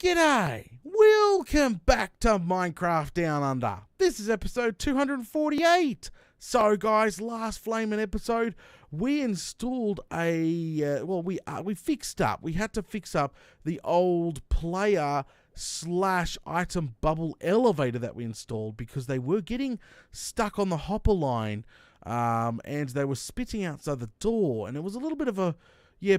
G'day! Welcome back to Minecraft Down Under. This is episode 248. So guys, last flaming episode, we installed a, we fixed up. We had to fix up the old player / item bubble elevator that we installed because they were getting stuck on the hopper line and they were spitting outside the door, and it was a little bit of a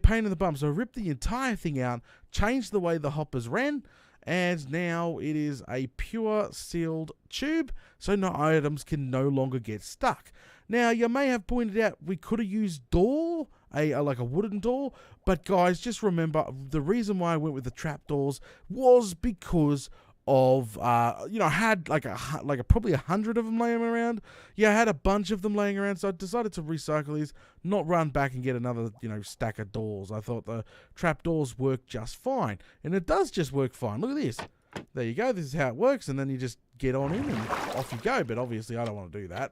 pain in the bum. So I ripped the entire thing out, changed the way the hoppers ran, and now it is a pure sealed tube, so no items can no longer get stuck. Now, you may have pointed out we could have used door, like a wooden door, but guys, just remember, the reason why I went with the trapdoors was because of, I had probably 100 of them laying around. Yeah, I had a bunch of them laying around, so I decided to recycle these, not run back and get another, stack of doors. I thought the trapdoors work just fine, and it does just work fine. Look at this. There you go. This is how it works, and then you just get on in and off you go, but obviously I don't want to do that.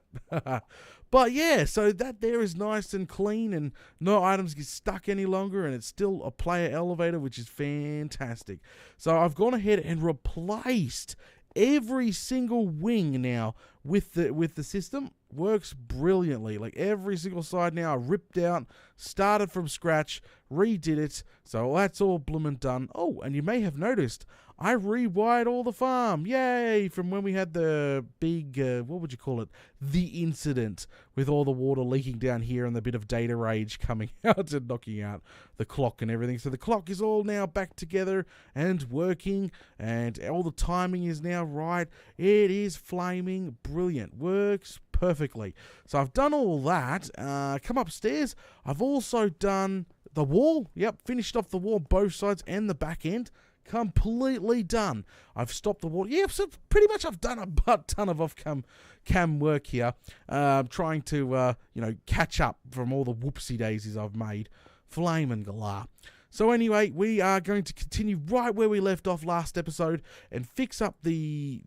But yeah, so that there is nice and clean, and no items get stuck any longer, and it's still a player elevator, which is fantastic. So I've gone ahead and replaced every single wing now with the system. Works brilliantly. Like every single side now I ripped out, started from scratch, redid it. So that's all bloomin' done. Oh, and you may have noticed I rewired all the farm. Yay! From when we had the big, what would you call it? The incident with all the water leaking down here and the bit of data rage coming out and knocking out the clock and everything. So the clock is all now back together and working, and all the timing is now right. It is flaming brilliant. Works perfectly. So I've done all that. Come upstairs. I've also done the wall. Yep, finished off the wall, both sides and the back end. Completely done. I've stopped the water. Yeah, so pretty much I've done a butt ton of off-cam work here, trying to catch up from all the whoopsie daisies I've made. Flame and galah. So anyway, we are going to continue right where we left off last episode and fix up the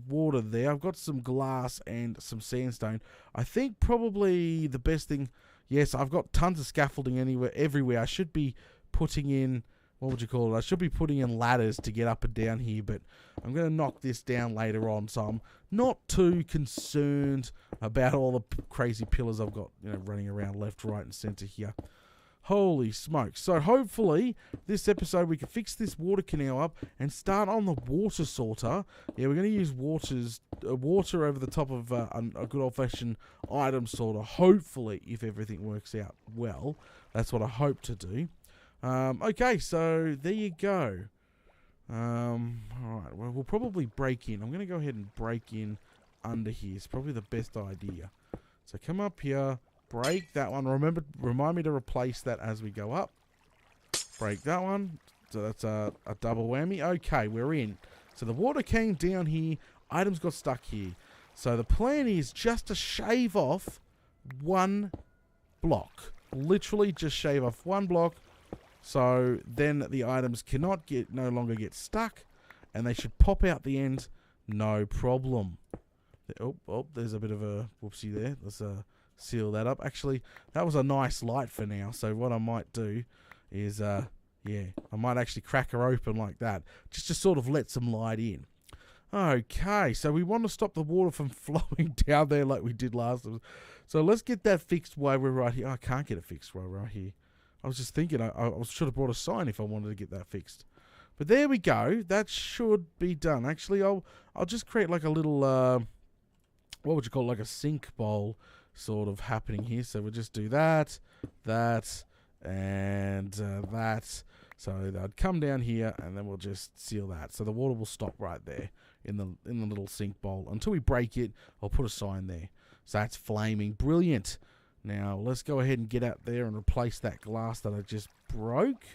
water there. I've got some glass and some sandstone. I think probably the best thing. Yes, I've got tons of scaffolding everywhere. I should be putting in. What would you call it? I should be putting in ladders to get up and down here, but I'm going to knock this down later on, so I'm not too concerned about all the crazy pillars I've got, running around left, right, and center here. Holy smokes. So hopefully this episode we can fix this water canal up and start on the water sorter. Yeah, we're going to use water over the top of a good old-fashioned item sorter, hopefully, if everything works out well. That's what I hope to do. Okay, so there you go. Alright, well, we'll probably break in. I'm going to go ahead and break in under here. It's probably the best idea. So come up here, break that one. Remind me to replace that as we go up. Break that one. So that's a double whammy. Okay, we're in. So the water came down here. Items got stuck here. So the plan is just to shave off one block. Literally just shave off one block. So then the items no longer get stuck, and they should pop out the end, no problem. Oh, there's a bit of a whoopsie there. Let's seal that up. Actually, that was a nice light for now. So what I might do is, I might actually crack her open like that, just to sort of let some light in. Okay, so we want to stop the water from flowing down there like we did last time. So let's get that fixed while we're right here. I can't get it fixed while we're right here. I was just thinking I should have brought a sign if I wanted to get that fixed. But there we go. That should be done. Actually, I'll just create like a little, what would you call it? Like a sink bowl sort of happening here. So we'll just do that, and that. So they'd come down here, and then we'll just seal that. So the water will stop right there in the little sink bowl. Until we break it, I'll put a sign there. So that's flaming brilliant. Now, let's go ahead and get out there and replace that glass that I just broke.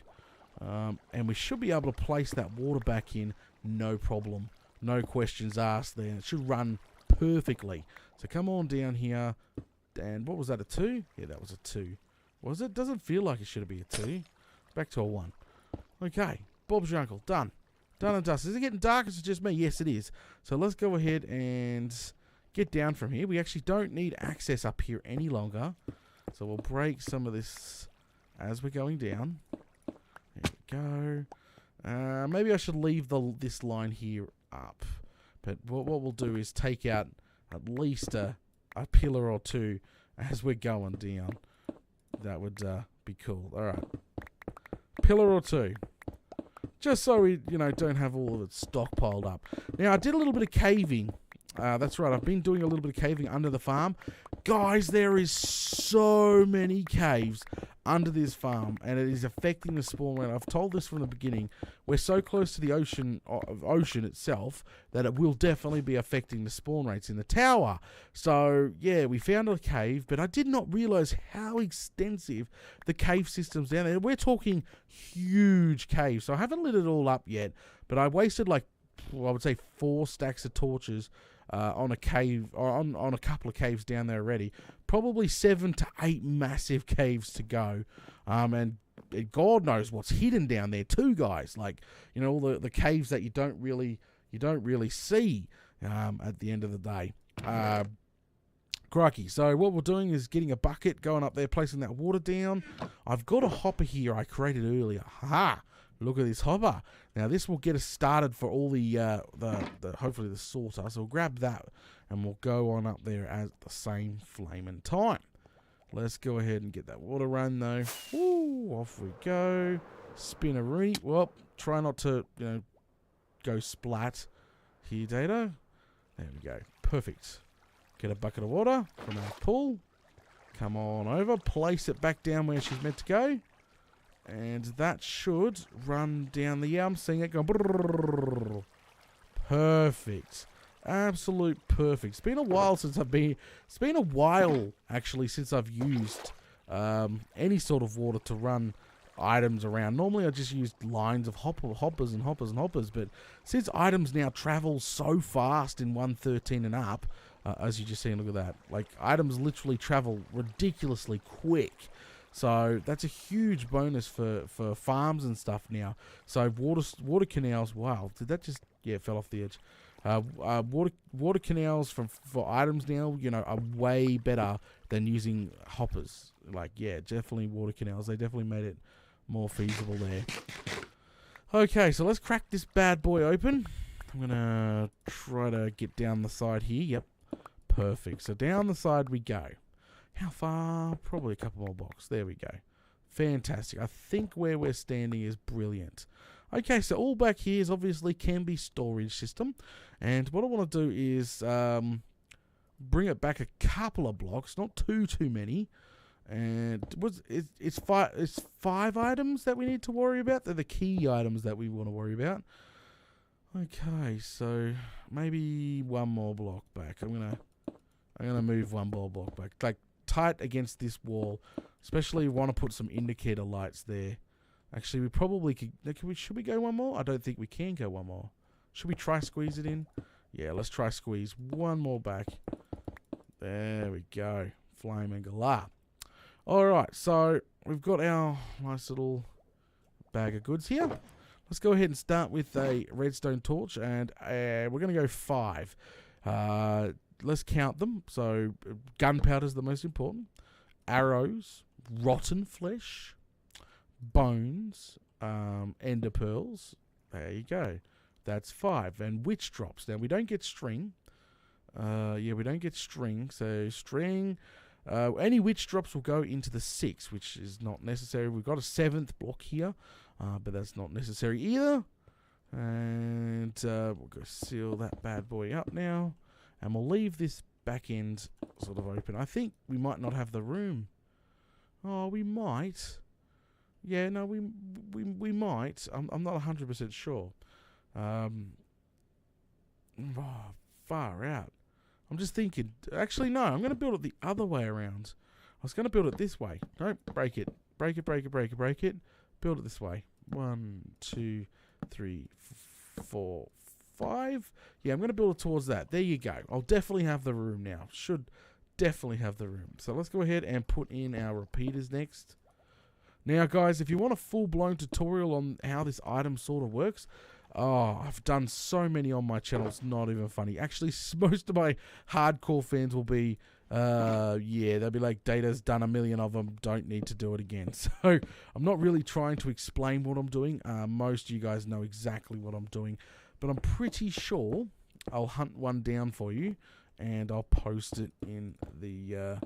And we should be able to place that water back in, no problem. No questions asked there. It should run perfectly. So come on down here. And what was that, a 2? Yeah, that was a 2. Was it? Doesn't feel like it should be a 2. Back to a 1. Okay, Bob's your uncle. Done. Done and dusted. Is it getting dark? Is it just me? Yes, it is. So let's go ahead and get down from here. We actually don't need access up here any longer. So we'll break some of this as we're going down. There we go. Maybe I should leave this line here up. But what we'll do is take out at least a pillar or two as we're going down. That would be cool. All right. Pillar or two. Just so we, don't have all of it stockpiled up. Now, I did a little bit of caving. That's right. I've been doing a little bit of caving under the farm. Guys, there is so many caves under this farm, and it is affecting the spawn rate. I've told this from the beginning. We're so close to the ocean itself that it will definitely be affecting the spawn rates in the tower. So, yeah, we found a cave, but I did not realize how extensive the cave system's down there. We're talking huge caves, so I haven't lit it all up yet, but I wasted I would say 4 stacks of torches on a cave, or on a couple of caves down there already. Probably 7 to 8 massive caves to go. And God knows what's hidden down there too, guys. All the caves that you don't really see at the end of the day. Crikey. So what we're doing is getting a bucket, going up there, placing that water down. I've got a hopper here I created earlier. Ha! Look at this hopper. Now this will get us started for all the hopefully the sorter. So we'll grab that and we'll go on up there at the same flaming time. Let's go ahead and get that water run though. Ooh, off we go. Spinnery. Well, try not to go splat here, Dado. There we go. Perfect. Get a bucket of water from our pool. Come on over. Place it back down where she's meant to go. And that should run down the... Yeah, I'm seeing it going... Perfect. Absolute perfect. It's been a while since I've been... It's been a while, actually, since I've used any sort of water to run items around. Normally, I just used lines of hoppers and hoppers and hoppers. But since items now travel so fast in 1.13 and up, as you just seen, look at that. Items literally travel ridiculously quick. So that's a huge bonus for farms and stuff now. So water canals. Wow, did that just... Yeah, it fell off the edge. Water canals for items now, are way better than using hoppers. Yeah, definitely water canals. They definitely made it more feasible there. Okay, so let's crack this bad boy open. I'm gonna try to get down the side here. Yep, perfect. So down the side we go. How far? Probably a couple more blocks. There we go. Fantastic. I think where we're standing is brilliant. Okay, so all back here is obviously can be storage system. And what I want to do is bring it back a couple of blocks, not too many. And it's 5 items that we need to worry about. They're the key items that we want to worry about. Okay, so maybe one more block back. I'm gonna move one more block back. Tight against this wall, especially want to put some indicator lights there. Actually, we probably could. Should we go one more? I don't think we can go one more. Should we try squeeze it in? Yeah, let's try squeeze one more back. There we go. Flaming galah. All right, so we've got our nice little bag of goods here. Let's go ahead and start with a redstone torch, and we're going to go 5. Let's count them. So gunpowder is the most important. Arrows, rotten flesh, bones, ender pearls. There you go. That's 5. And witch drops. Now we don't get string. Yeah, we don't get string. So string. Any witch drops will go into the 6, which is not necessary. We've got a 7th block here, but that's not necessary either. And we'll go seal that bad boy up now. And we'll leave this back end sort of open. I think we might not have the room. Oh, we might. Yeah, no, we might. I'm not 100% sure. Far out. I'm just thinking. Actually, no. I'm going to build it the other way around. I was going to build it this way. Don't break it. Break it. Build it this way. 1, 2, 3, 4, 5. Yeah, I'm going to build it towards that. There you go. I'll definitely have the room now. Should definitely have the room. So let's go ahead and put in our repeaters next. Now, guys, if you want a full-blown tutorial on how this item sort of works, I've done so many on my channel, it's not even funny. Actually, most of my hardcore fans will be Yeah, they'll be like, Data's done 1 million of them, don't need to do it again. So I'm not really trying to explain what I'm doing. Most of you guys know exactly what I'm doing, but I'm pretty sure I'll hunt one down for you, and I'll post it in the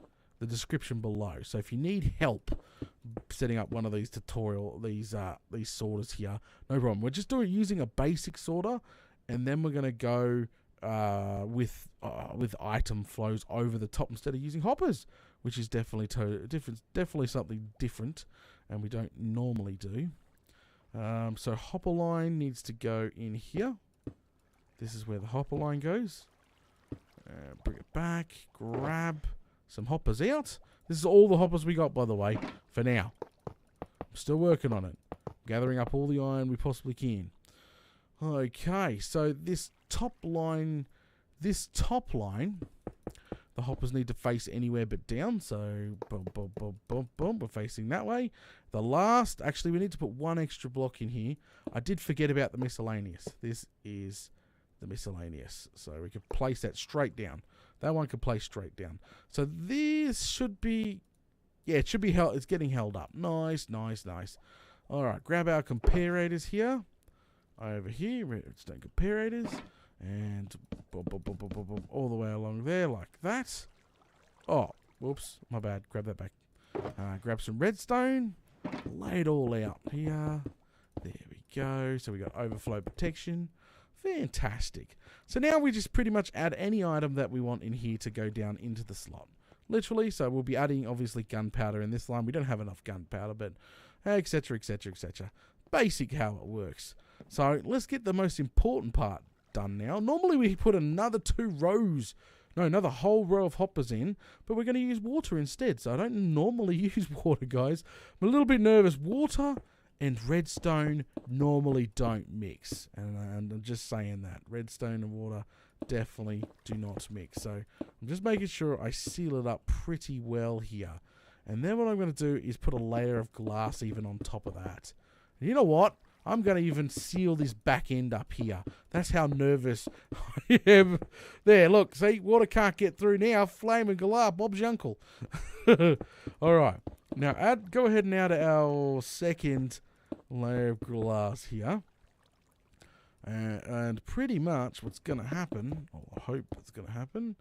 description below. So if you need help setting up one of these these sorters here, no problem. We're just using a basic sorter, and then we're gonna go with item flows over the top instead of using hoppers, which is definitely definitely something different, and we don't normally do. So hopper line needs to go in here. This is where the hopper line goes. Bring it back. Grab some hoppers out. This is all the hoppers we got, by the way, for now. I'm still working on it. Gathering up all the iron we possibly can. Okay, so this top line, the hoppers need to face anywhere but down. So, boom, boom, boom, boom, boom. We're facing that way. Actually, we need to put one extra block in here. I did forget about the miscellaneous. This is the miscellaneous. So we could place that straight down. That one could place straight down. So this should be, yeah, it should be held. It's getting held up. Nice, nice, nice. All right, grab our comparators here. Over here, redstone comparators, and boom, boom, boom, boom, boom, boom, all the way along there like that. Oh, whoops, my bad. Grab that back. Grab some redstone. Lay it all out here. There we go. So we got overflow protection. Fantastic. So now we just pretty much add any item that we want in here to go down into the slot. Literally, so we'll be adding, obviously, gunpowder in this line. We don't have enough gunpowder, but etc., etc., etc. Basic how it works. So let's get the most important part done now. Normally we put another another whole row of hoppers in, but we're going to use water instead. So I don't normally use water, guys. I'm a little bit nervous. Water and redstone normally don't mix. And I'm just saying that. Redstone and water definitely do not mix. So I'm just making sure I seal it up pretty well here. And then what I'm going to do is put a layer of glass even on top of that. And you know what? I'm going to even seal this back end up here. That's how nervous I am. There, look. See, water can't get through now. Flame and galah. Bob's your uncle. All right. Now, go ahead now to our second layer of glass here. And pretty much what's going to happen, or I hope it's going to happen,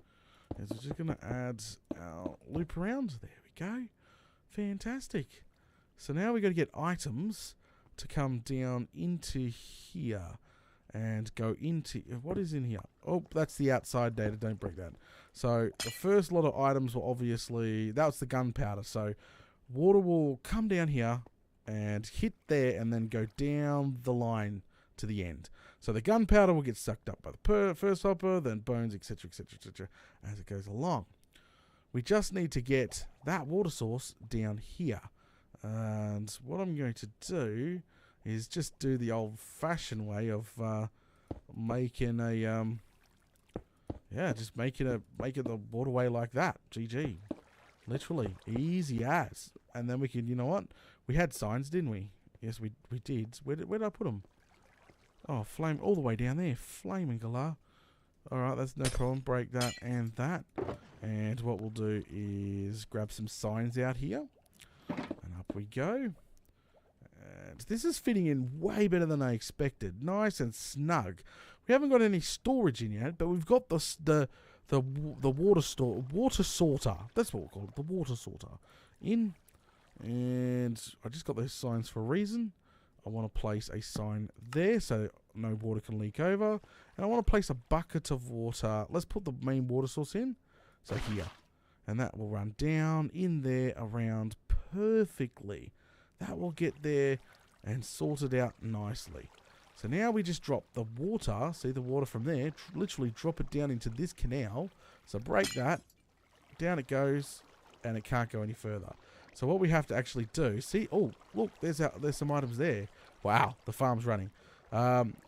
is we're just going to add our loop around. There we go. Fantastic. So now we've got to get items to come down into here and go into, what is in here? Oh, that's the outside data, don't break that. So the first lot of items were obviously, that was the gunpowder. So water will come down here and hit there and then go down the line to the end. So the gunpowder will get sucked up by the first hopper, then bones, etc., etc., etc., as it goes along. We just need to get that water source down here. And what I'm going to do is just do the old-fashioned way of making a just making the waterway like that. GG, literally easy as. And then we can, you know what? We had signs, didn't we? Yes, we did. Where did I put them? Oh, flame all the way down there. Flaming galah. All right, that's no problem. Break that and that. And what we'll do is grab some signs out here. And up we go. And this is fitting in way better than I expected. Nice and snug. We haven't got any storage in yet, but we've got the water sorter. That's what we'll call it, the water sorter. In. And I just got those signs for a reason. I want to place a sign there so no water can leak over. And I want to place a bucket of water. Let's put the main water source in. So here. And that will run down in there around perfectly. That will get there and sort it out nicely. So now we just drop the water. See the water from there. Literally drop it down into this canal. So break that. Down it goes. And it can't go any further. So what we have to actually do, see, oh, look, there's some items there. Wow, the farm's running.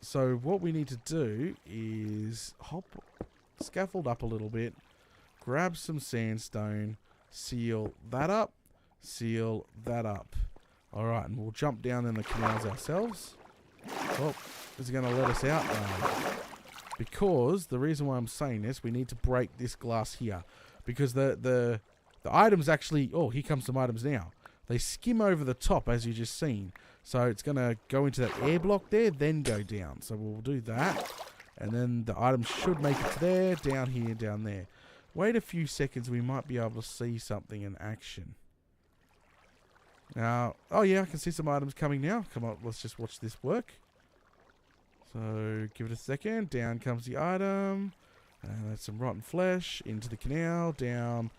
So what we need to do is scaffold up a little bit, grab some sandstone, seal that up, seal that up. All right, and we'll jump down in the canals ourselves. Oh, is it going to let us out now? Because the reason why I'm saying this, we need to break this glass here. because the items actually... Oh, here comes some items now. They skim over the top, as you just seen. So it's going to go into that air block there, then go down. So we'll do that. And then the items should make it to there, down here, down there. Wait a few seconds, we might be able to see something in action. Now, oh yeah, I can see some items coming now. Come on, let's just watch this work. So, give it a second. Down comes the item. And that's some rotten flesh. Into the canal. Down.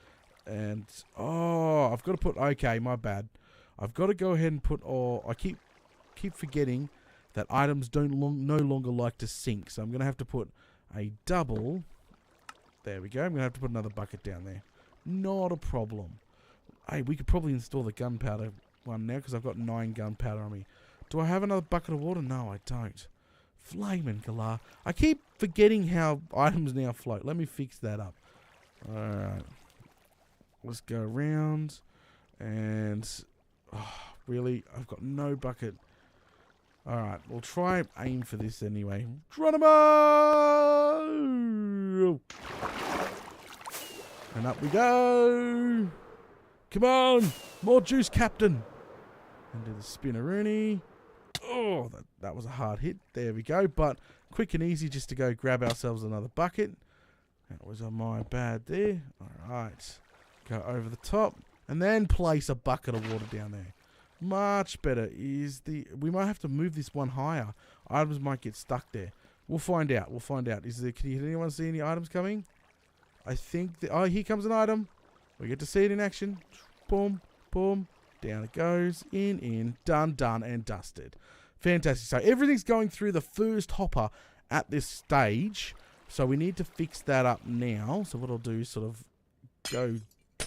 And, oh, I've got to put, okay, my bad. I've got to go ahead and put, I keep forgetting that items no longer like to sink. So I'm going to have to put a double. There we go. I'm going to have to put another bucket down there. Not a problem. Hey, we could probably install the gunpowder one now because I've got 9 gunpowder on me. Do I have another bucket of water? No, I don't. Flamin' Galar. I keep forgetting how items now float. Let me fix that up. Alright. Let's go around. And... Oh, really? I've got no bucket. Alright, we'll try aim for this anyway. Geronimo! And up we go! Come on! More juice, Captain! And do the spinneroonie. Oh, that was a hard hit. There we go. But quick and easy just to go grab ourselves another bucket. That was on my bad there. Alright. Go over the top. And then place a bucket of water down there. Much better. We might have to move this one higher. Items might get stuck there. We'll find out. We'll find out. Can anyone see any items coming? I think... Oh, here comes an item. We get to see it in action. Boom, boom. Down it goes. In. Done, and dusted. Fantastic. So everything's going through the first hopper at this stage. So we need to fix that up now. So what I'll do is sort of go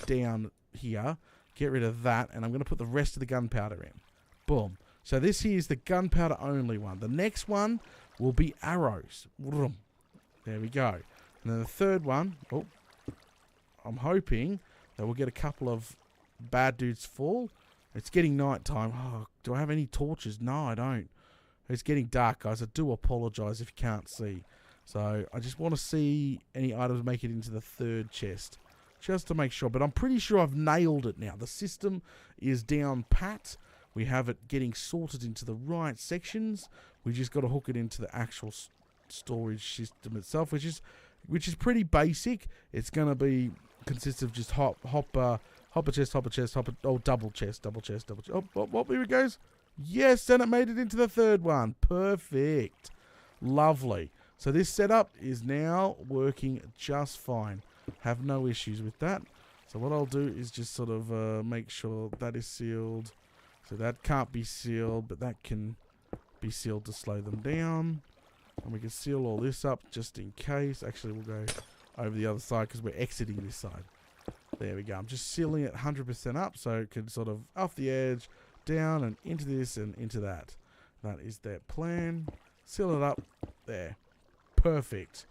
down here. Get rid of that. And I'm going to put the rest of the gunpowder in. Boom. So this here is the gunpowder only one. The next one will be arrows. There we go. And then the third one. Oh, I'm hoping that we'll get a couple of bad dudes fall. It's getting night time. Oh, do I have any torches? No, I don't. It's getting dark, guys. I do apologize if you can't see. So I just want to see any items make it into the third chest. Just to make sure. But I'm pretty sure I've nailed it now. The system is down pat. We have it getting sorted into the right sections. We just got to hook it into the actual storage system itself, which is pretty basic. It's going to be consist of just hopper chest, double chest. Oh, here it goes. Yes, and it made it into the third one. Perfect. Lovely. So this setup is now working just fine. Have no issues with that. So what I'll do is just sort of make sure that is sealed. So that can't be sealed, but that can be sealed to slow them down. And we can seal all this up just in case. Actually, we'll go over the other side because we're exiting this side. There we go. I'm just sealing it 100% up so it can sort of off the edge, down and into this and into that. That is their plan. Seal it up. There. Perfect.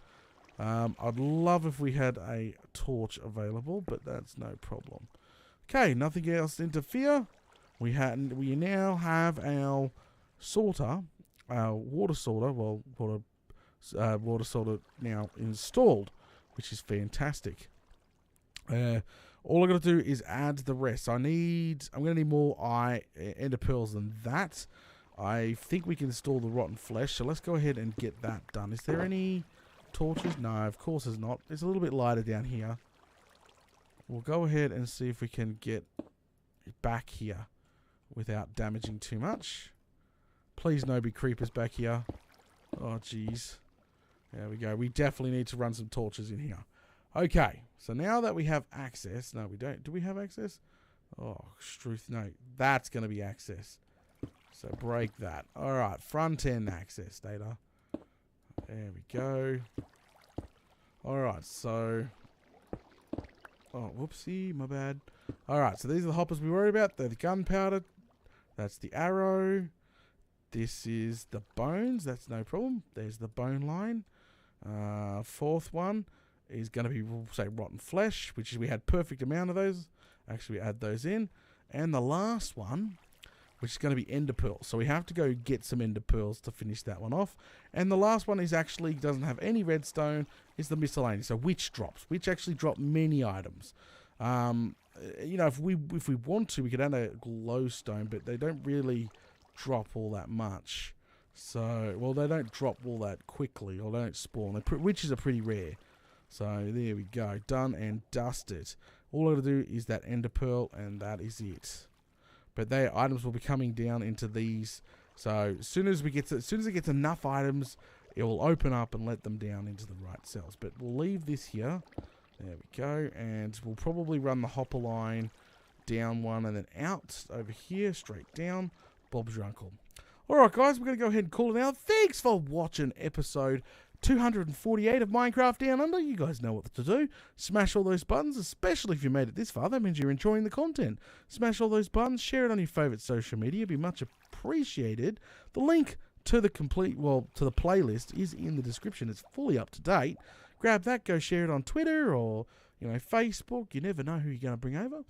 I'd love if we had a torch available, but that's no problem. Okay, nothing else to interfere. We now have our sorter, our water sorter, water sorter now installed, which is fantastic. All I got to do is add the rest. I'm going to need more ender pearls than that. I think we can install the rotten flesh, so let's go ahead and get that done. Is there any torches? No, of course there's not. It's a little bit lighter down here. We'll go ahead and see if we can get back here without damaging too much. Please no be creepers back here. Oh, jeez. There we go. We definitely need to run some torches in here. Okay, so now that we have access... No, we don't. Do we have access? Oh, Struth, no. That's going to be access. So break that. Alright, front end access data. There we go. Alright, so... Oh, whoopsie, my bad. Alright, so these are the hoppers we worry about. They're the gunpowder. That's the arrow. This is the bones. That's no problem. There's the bone line. Fourth one is going to be, we'll say, rotten flesh, which is we had perfect amount of those. Actually, we add those in. And the last one, which is going to be ender pearls. So we have to go get some ender pearls to finish that one off. And the last one is actually doesn't have any redstone, is the miscellaneous. So witch drops, which actually drop many items. You know, if we want to, we could add a glowstone, but they don't really drop all that much. So, well, they don't drop all that quickly, or they don't spawn. Witches are pretty rare. So there we go, done and dusted. All I got to do is that ender pearl, and that is it. But their items will be coming down into these. So as soon as it gets enough items, it will open up and let them down into the right cells. But we'll leave this here. There we go, and we'll probably run the hopper line down one and then out over here, straight down. Bob's your uncle. Alright guys, we're going to go ahead and call it out. Thanks for watching episode 248 of Minecraft Down Under. You guys know what to do. Smash all those buttons, especially if you made it this far. That means you're enjoying the content. Smash all those buttons, share it on your favourite social media. It'd be much appreciated. The link to the to the playlist is in the description. It's fully up to date. Grab that, go share it on Twitter or, you know, Facebook. You never know who you're going to bring over.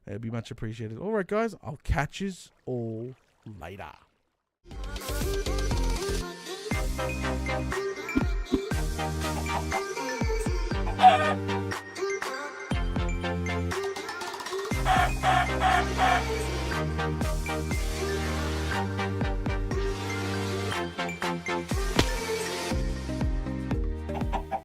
It'd be much appreciated. Alright guys, I'll catch yous all later.